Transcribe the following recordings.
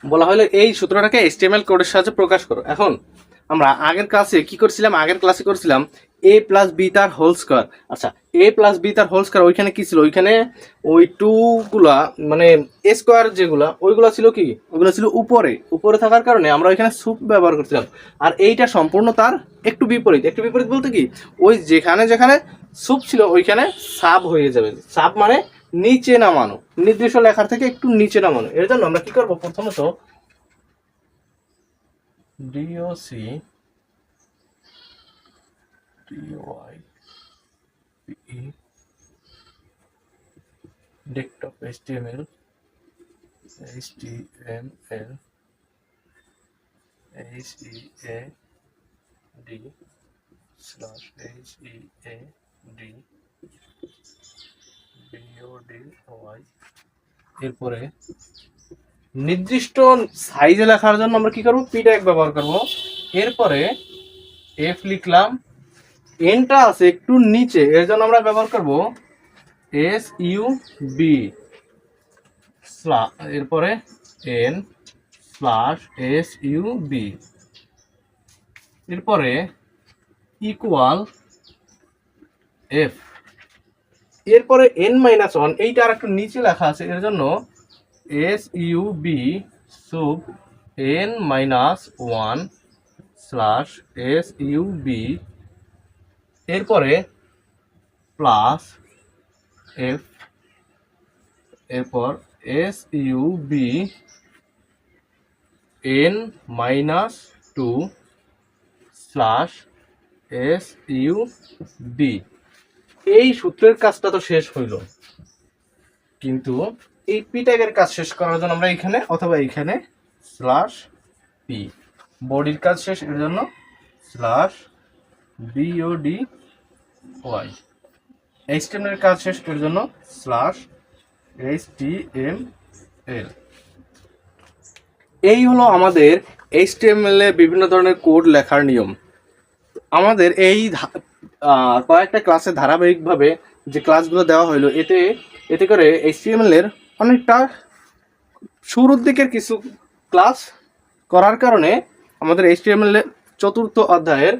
বলা হলো এই সূত্রটাকে HTML কোডের সাহায্যে প্রকাশ করো। এখন আমরা আগের ক্লাসে কি করছিলাম, করছিলাম a প্লাস বি তার হোল স্কোয়ার। আচ্ছা, a প্লাস বি তার হোল স্কোয়ার ওইখানে কি ছিল, ওইখানে ওই টু গুলা মানে a স্কোয়ার যেগুলা ওইগুলা ছিল কি, ওইগুলো ছিল উপরে উপরে থাকার কারণে আমরা ওইখানে সুপ ব্যবহার করছিলাম। আর এইটা সম্পূর্ণ তার একটু বিপরীত। একটু বিপরীত বলতে কি, ওই যেখানে যেখানে সুপ ছিল ওইখানে সাব হয়ে যাবে। সাব মানে নিচে নামানো, নির্দিষ্ট লেখার থেকে একটু নিচে নামানো। এর জন্য আমরা কি করবো, প্রথমত DOC DYPE desktop HTML HEAD slash HEAD BODY। এরপরে নির্দিষ্ট সাইজে লেখার জন্য আমরা কি করব, পি ট্যাগ ব্যবহার করব। এরপরে এফ লিখলাম, এনটা আছে একটু নিচে, এর জন্য আমরা ব্যবহার করব SUB, এরপরে এন স্ল্যাশ SUB, এরপরে ইকুয়াল এফ, এরপরে n-1, এইটা আর একটু নিচে লেখা আছে এর জন্য SUB sub n-1 slash SUB, এরপরে প্লাস এফ, এরপর SUB n-2 স্ল্যাশ SUB। এই সূত্রের কাজটা তো শেষ হইল, কিন্তু এই পি ট্যাগের কাজ শেষ করার জন্য আমরা এখানে অথবা এখানে স্ল্যাশ পি, বডির কাজ শেষ এর জন্য স্ল্যাশ BODY, HTML এর কাজ শেষ এর জন্য স্ল্যাশ HTML। এই হলো আমাদের HTML এ বিভিন্ন ধরনের কোড লেখার নিয়ম। আমাদের এই কয়েকটা ক্লাসে ধারাবাহিকভাবে যে ক্লাসগুলো দেওয়া হলো, এতে করে HTML এর অনেকটা শুরুর দিকের কিছু ক্লাস করার কারণে আমাদের HTML এর চতুর্থ অধ্যায়ের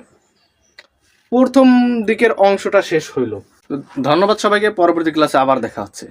প্রথম দিকের অংশটা শেষ হইল। ধন্যবাদ সবাইকে, পরবর্তী ক্লাসে আবার দেখা হচ্ছে।